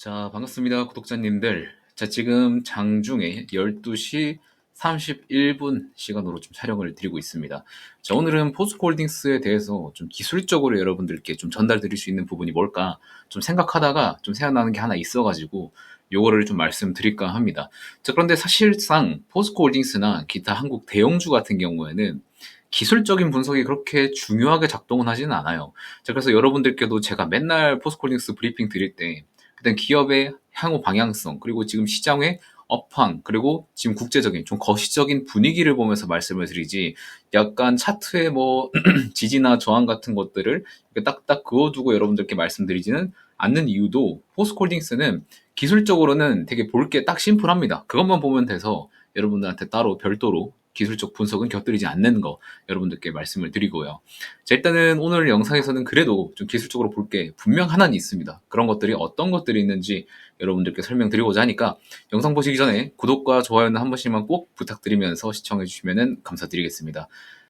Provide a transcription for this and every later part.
자, 반갑습니다. 구독자님들. 자, 지금 장중에 12시 31분 시간으로 좀 촬영을 드리고 있습니다. 자, 오늘은 포스코홀딩스에 대해서 좀 기술적으로 여러분들께 좀 전달 드릴 수 있는 부분이 뭘까 좀 생각하다가 좀 생각나는 게 하나 있어가지고 요거를 좀 말씀드릴까 합니다. 자, 그런데 사실상 포스코홀딩스나 기타 한국 대형주 같은 경우에는 기술적인 분석이 그렇게 중요하게 작동은 하지는 않아요. 자, 그래서 여러분들께도 제가 맨날 포스코홀딩스 브리핑 드릴 때 일단 기업의 향후 방향성, 그리고 지금 시장의 업황, 그리고 지금 국제적인 좀 거시적인 분위기를 보면서 말씀을 드리지, 약간 차트의 뭐 지지나 저항 같은 것들을 딱딱 그어두고 여러분들께 말씀드리지는 않는 이유도, 포스코홀딩스는 기술적으로는 되게 볼 게 딱 심플합니다. 그것만 보면 돼서 여러분들한테 따로 별도로 기술적 분석은 곁들이지 않는 거 여러분들께 말씀을 드리고요. 자, 일단은 오늘 영상에서는 그래도 좀 기술적으로 볼 게 분명 하나는 있습니다. 그런 것들이 어떤 것들이 있는지 여러분들께 설명드리고자 하니까 영상 보시기 전에 구독과 좋아요는 한 번씩만 꼭 부탁드리면서 시청해 주시면 감사드리겠습니다.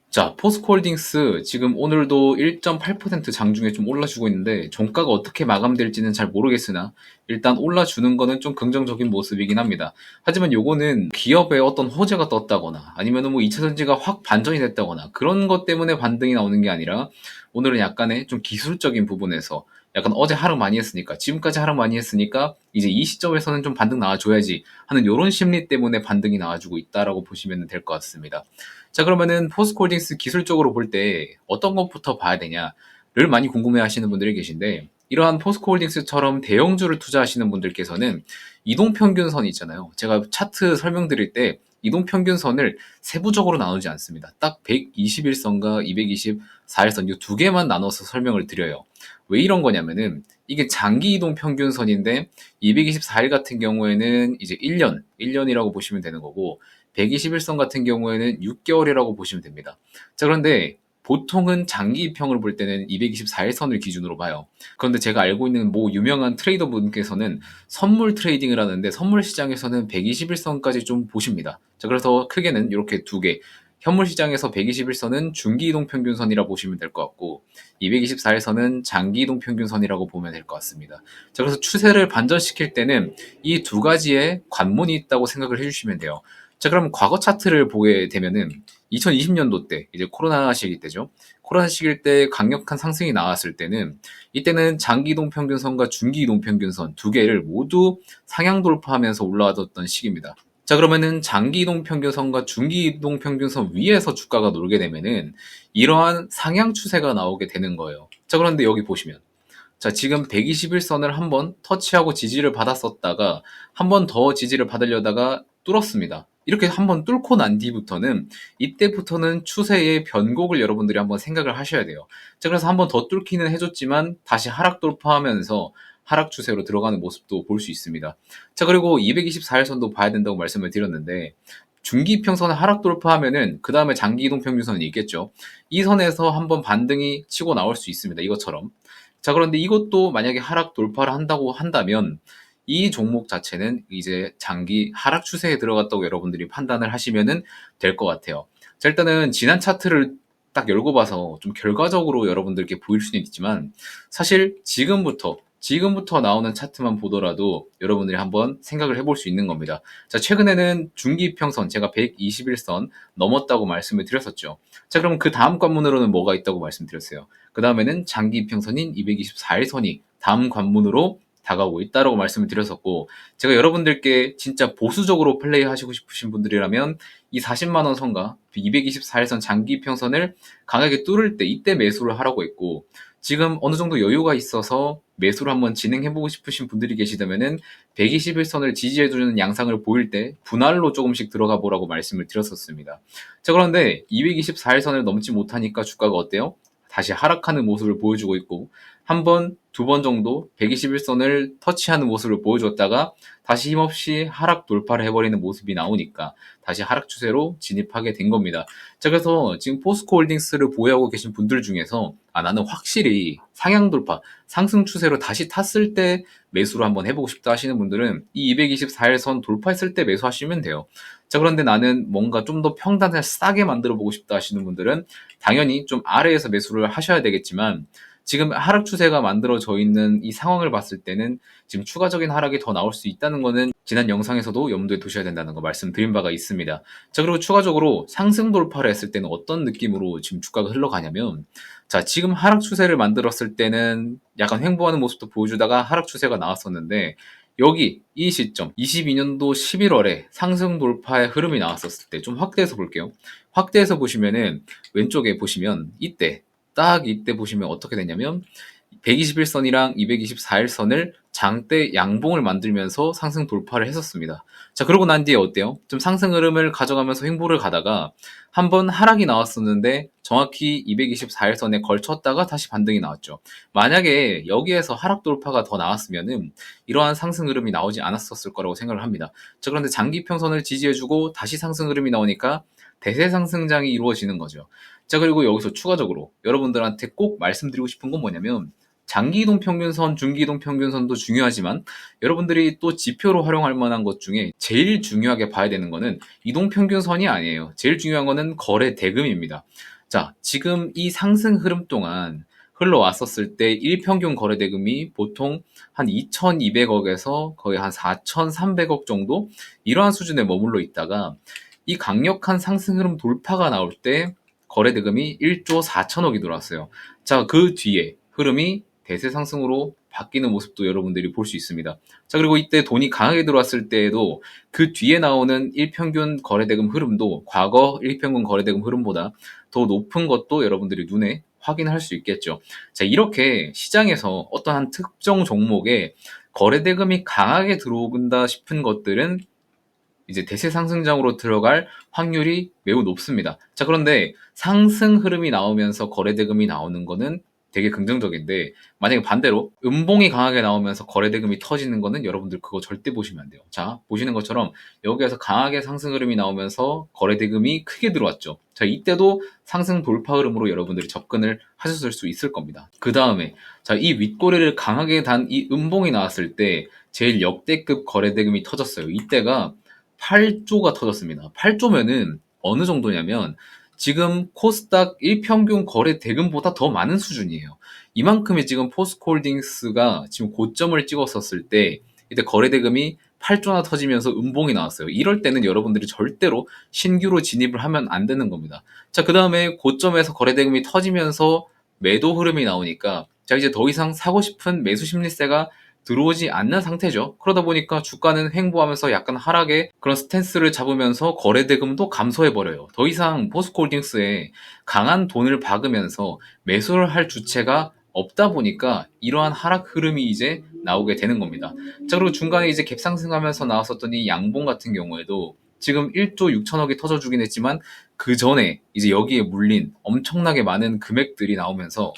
자, 포스코홀딩스 지금 오늘도 1.8% 장중에 좀 올라주고 있는데 종가가 어떻게 마감될지는 잘 모르겠으나 일단 올라주는 거는 좀 긍정적인 모습이긴 합니다. 하지만 요거는 기업의 어떤 호재가 떴다거나 아니면은 뭐 2차 전지가 확 반전이 됐다거나 그런 것 때문에 반등이 나오는 게 아니라 오늘은 약간의 좀 기술적인 부분에서 약간 어제 하락 많이 했으니까 지금까지 하락 많이 했으니까 이제 이 시점에서는 좀 반등 나와줘야지 하는 요런 심리 때문에 반등이 나와주고 있다라고 보시면 될 것 같습니다. 자, 그러면은 포스코홀딩스 기술적으로 볼 때 어떤 것부터 봐야 되냐를 많이 궁금해 하시는 분들이 계신데, 이러한 포스코홀딩스처럼 대형주를 투자하시는 분들께서는 이동평균선이 있잖아요. 제가 차트 설명드릴 때 이동평균선을 세부적으로 나누지 않습니다. 딱 121선과 224일선 이 두 개만 나눠서 설명을 드려요. 왜 이런 거냐면은 이게 장기 이동 평균선인데 224일 같은 경우에는 이제 1년이라고 보시면 되는 거고 121선 같은 경우에는 6개월이라고 보시면 됩니다. 자, 그런데 보통은 장기 입형을 볼 때는 224일선을 기준으로 봐요. 그런데 제가 알고 있는 뭐 유명한 트레이더 분께서는 선물 트레이딩을 하는데 선물 시장에서는 121선까지 좀 보십니다. 자, 그래서 크게는 이렇게 두 개. 현물 시장에서 121선은 중기 이동 평균선이라고 보시면 될 것 같고 224일선은 장기 이동 평균선이라고 보면 될 것 같습니다. 자, 그래서 추세를 반전시킬 때는 이 두 가지의 관문이 있다고 생각을 해주시면 돼요. 자, 그럼 과거 차트를 보게 되면은 2020년도 때, 이제 코로나 시기 때죠. 코로나 시기일 때 강력한 상승이 나왔을 때는 이때는 장기 이동 평균선과 중기 이동 평균선 두 개를 모두 상향 돌파하면서 올라왔던 시기입니다. 자, 그러면은 장기 이동 평균선과 중기 이동 평균선 위에서 주가가 놀게 되면은 이러한 상향 추세가 나오게 되는 거예요. 자, 그런데 여기 보시면 자, 지금 121선을 한번 터치하고 지지를 받았었다가 한 번 더 지지를 받으려다가 뚫었습니다. 이렇게 한번 뚫고 난 뒤부터는 이때부터는 추세의 변곡을 여러분들이 한번 생각을 하셔야 돼요. 자, 그래서 한번 더 뚫기는 해줬지만 다시 하락 돌파하면서 하락 추세로 들어가는 모습도 볼 수 있습니다. 자, 그리고 224일선도 봐야 된다고 말씀을 드렸는데 중기 평선을 하락 돌파하면은 그 다음에 장기 이동 평균선이 있겠죠. 이 선에서 한번 반등이 치고 나올 수 있습니다. 이것처럼. 자, 그런데 이것도 만약에 하락 돌파를 한다고 한다면 이 종목 자체는 이제 장기 하락 추세에 들어갔다고 여러분들이 판단을 하시면 될 것 같아요. 자, 일단은 지난 차트를 딱 열고 봐서 좀 결과적으로 여러분들께 보일 수는 있지만 사실 지금부터 나오는 차트만 보더라도 여러분들이 한번 생각을 해볼 수 있는 겁니다. 자, 최근에는 중기평선 제가 121선 넘었다고 말씀을 드렸었죠. 자, 그럼 그 다음 관문으로는 뭐가 있다고 말씀드렸어요. 그 다음에는 장기평선인 224일선이 다음 관문으로 다가오고 있다라고 말씀을 드렸었고, 제가 여러분들께 진짜 보수적으로 플레이 하시고 싶으신 분들이라면 이 40만원 선과 224일선 장기평선을 강하게 뚫을 때 이때 매수를 하라고 했고, 지금 어느 정도 여유가 있어서 매수를 한번 진행해보고 싶으신 분들이 계시다면은 121선을 지지해주는 양상을 보일 때 분할로 조금씩 들어가 보라고 말씀을 드렸었습니다. 자, 그런데 224일선을 넘지 못하니까 주가가 어때요? 다시 하락하는 모습을 보여주고 있고 한 번, 두 번 정도 121선을 터치하는 모습을 보여줬다가 다시 힘없이 하락 돌파를 해버리는 모습이 나오니까 다시 하락 추세로 진입하게 된 겁니다. 자, 그래서 지금 포스코홀딩스를 보유하고 계신 분들 중에서 나는 확실히 상향 돌파, 상승 추세로 다시 탔을 때 매수를 한번 해보고 싶다 하시는 분들은 이 224일선 돌파했을 때 매수하시면 돼요. 자, 그런데 나는 뭔가 좀 더 평단을 싸게 만들어 보고 싶다 하시는 분들은 당연히 좀 아래에서 매수를 하셔야 되겠지만 지금 하락 추세가 만들어져 있는 이 상황을 봤을 때는 지금 추가적인 하락이 더 나올 수 있다는 거는 지난 영상에서도 염두에 두셔야 된다는 거 말씀드린 바가 있습니다. 자, 그리고 추가적으로 상승 돌파를 했을 때는 어떤 느낌으로 지금 주가가 흘러가냐면, 자, 지금 하락 추세를 만들었을 때는 약간 횡보하는 모습도 보여주다가 하락 추세가 나왔었는데, 여기 이 시점 22년도 11월에 상승 돌파의 흐름이 나왔었을 때 좀 확대해서 볼게요. 확대해서 보시면은 왼쪽에 보시면 딱 이때 보시면 어떻게 되냐면 121선이랑 224일선을 장대 양봉을 만들면서 상승 돌파를 했었습니다. 자, 그러고 난 뒤에 어때요? 좀 상승 흐름을 가져가면서 횡보를 가다가 한번 하락이 나왔었는데 정확히 224일선에 걸쳤다가 다시 반등이 나왔죠. 만약에 여기에서 하락 돌파가 더 나왔으면은 이러한 상승 흐름이 나오지 않았었을 거라고 생각을 합니다. 자, 그런데 장기 평선을 지지해주고 다시 상승 흐름이 나오니까 대세 상승장이 이루어지는 거죠. 자, 그리고 여기서 추가적으로 여러분들한테 꼭 말씀드리고 싶은 건 뭐냐면, 장기 이동 평균선, 중기 이동 평균선도 중요하지만 여러분들이 또 지표로 활용할 만한 것 중에 제일 중요하게 봐야 되는 거는 이동 평균선이 아니에요. 제일 중요한 거는 거래 대금입니다. 자, 지금 이 상승 흐름 동안 흘러왔었을 때 일평균 거래 대금이 보통 한 2,200억에서 거의 한 4,300억 정도 이러한 수준에 머물러 있다가 이 강력한 상승 흐름 돌파가 나올 때 거래 대금이 1조 4천억이 들어왔어요. 자, 그 뒤에 흐름이 대세 상승으로 바뀌는 모습도 여러분들이 볼 수 있습니다. 자, 그리고 이때 돈이 강하게 들어왔을 때에도 그 뒤에 나오는 일평균 거래대금 흐름도 과거 일평균 거래대금 흐름보다 더 높은 것도 여러분들이 눈에 확인할 수 있겠죠. 자, 이렇게 시장에서 어떤 한 특정 종목에 거래대금이 강하게 들어온다 싶은 것들은 이제 대세 상승장으로 들어갈 확률이 매우 높습니다. 자, 그런데 상승 흐름이 나오면서 거래대금이 나오는 거는 되게 긍정적인데, 만약에 반대로 음봉이 강하게 나오면서 거래대금이 터지는 거는 여러분들 그거 절대 보시면 안 돼요. 자, 보시는 것처럼 여기에서 강하게 상승 흐름이 나오면서 거래대금이 크게 들어왔죠. 자, 이때도 상승 돌파 흐름으로 여러분들이 접근을 하셨을 수 있을 겁니다. 그 다음에 자, 이 윗꼬리를 강하게 단 이 음봉이 나왔을 때 제일 역대급 거래대금이 터졌어요. 이때가 8조가 터졌습니다. 8조면은 어느 정도냐면 지금 코스닥 일평균 거래 대금보다 더 많은 수준이에요. 이만큼이 지금 포스코홀딩스가 지금 고점을 찍었었을 때 이때 거래 대금이 8조나 터지면서 음봉이 나왔어요. 이럴 때는 여러분들이 절대로 신규로 진입을 하면 안 되는 겁니다. 자, 그 다음에 고점에서 거래 대금이 터지면서 매도 흐름이 나오니까 자, 이제 더 이상 사고 싶은 매수 심리세가 들어오지 않는 상태죠. 그러다 보니까 주가는 횡보하면서 약간 하락의 그런 스탠스를 잡으면서 거래 대금도 감소해버려요. 더 이상 포스코홀딩스에 강한 돈을 박으면서 매수를 할 주체가 없다 보니까 이러한 하락 흐름이 이제 나오게 되는 겁니다. 자, 그리고 중간에 이제 갭상승하면서 나왔었던 이 양봉 같은 경우에도 지금 1조 6천억이 터져주긴 했지만 그 전에 이제 여기에 물린 엄청나게 많은 금액들이 나오면서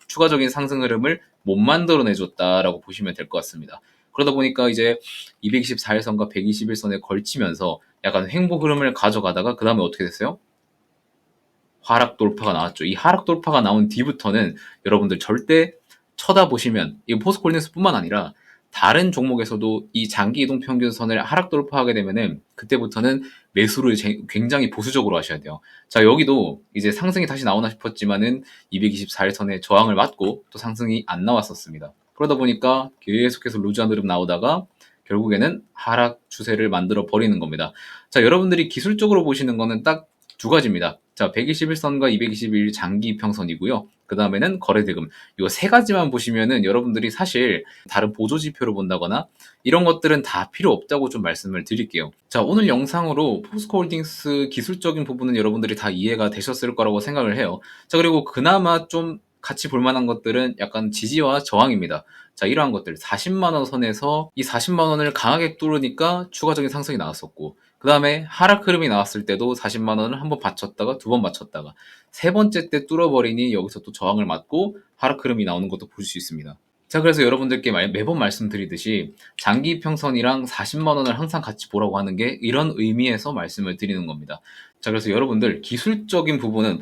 추가적인 상승 흐름을 못 만들어내줬다라고 보시면 될 것 같습니다. 그러다 보니까 이제 224일선과 121선에 걸치면서 약간 횡보 흐름을 가져가다가 그 다음에 어떻게 됐어요? 하락 돌파가 나왔죠. 이 하락 돌파가 나온 뒤부터는 여러분들 절대 쳐다보시면 이 포스코홀딩스뿐만 아니라 다른 종목에서도 이 장기 이동 평균선을 하락 돌파하게 되면은 그때부터는 매수를 굉장히 보수적으로 하셔야 돼요. 자, 여기도 이제 상승이 다시 나오나 싶었지만은 224일선에 저항을 맞고 또 상승이 안 나왔었습니다. 그러다 보니까 계속해서 루즈한 흐름 나오다가 결국에는 하락 추세를 만들어 버리는 겁니다. 자, 여러분들이 기술적으로 보시는 거는 딱 두 가지입니다. 자, 121선과 221 장기 평선이고요. 그 다음에는 거래대금. 이거 세 가지만 보시면은 여러분들이 사실 다른 보조지표를 본다거나 이런 것들은 다 필요 없다고 좀 말씀을 드릴게요. 자, 오늘 영상으로 포스코홀딩스 기술적인 부분은 여러분들이 다 이해가 되셨을 거라고 생각을 해요. 자, 그리고 그나마 좀 같이 볼 만한 것들은 약간 지지와 저항입니다. 자, 이러한 것들 40만원 선에서 이 40만원을 강하게 뚫으니까 추가적인 상승이 나왔었고, 그 다음에 하락 흐름이 나왔을 때도 40만원을 한번 받쳤다가 두 번 받쳤다가 세 번째 때 뚫어버리니 여기서 또 저항을 맞고 하락 흐름이 나오는 것도 볼 수 있습니다. 자, 그래서 여러분들께 매번 말씀드리듯이 장기 평선이랑 40만원을 항상 같이 보라고 하는 게 이런 의미에서 말씀을 드리는 겁니다. 자, 그래서 여러분들 기술적인 부분은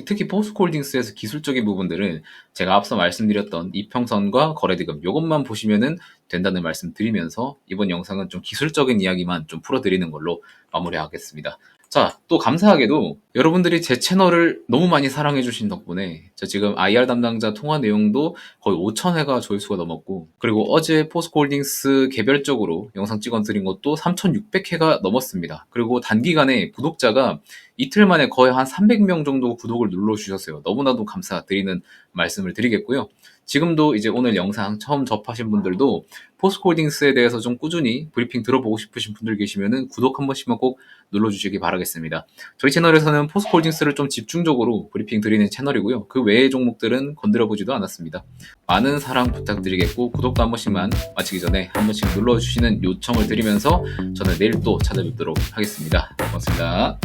특히 포스코홀딩스에서 기술적인 부분들은 제가 앞서 말씀드렸던 이평선과 거래대금 이것만 보시면은 된다는 말씀 드리면서 이번 영상은 좀 기술적인 이야기만 좀 풀어드리는 걸로 마무리하겠습니다. 자, 또 감사하게도 여러분들이 제 채널을 너무 많이 사랑해주신 덕분에 저 지금 IR 담당자 통화 내용도 거의 5,000회가 조회수가 넘었고, 그리고 어제 포스코홀딩스 개별적으로 영상 찍어드린 것도 3,600회가 넘었습니다. 그리고 단기간에 구독자가 이틀 만에 거의 한 300명 정도 구독을 눌러주셨어요. 너무나도 감사드리는 말씀을 드리겠고요. 지금도 이제 오늘 영상 처음 접하신 분들도 포스코홀딩스에 대해서 좀 꾸준히 브리핑 들어보고 싶으신 분들 계시면은 구독 한 번씩만 꼭 눌러주시기 바라겠습니다. 저희 채널에서는 포스코홀딩스를 좀 집중적으로 브리핑 드리는 채널이고요. 그 외의 종목들은 건드려보지도 않았습니다. 많은 사랑 부탁드리겠고, 구독도 한 번씩만 마치기 전에 한 번씩 눌러주시는 요청을 드리면서 저는 내일 또 찾아뵙도록 하겠습니다. 고맙습니다.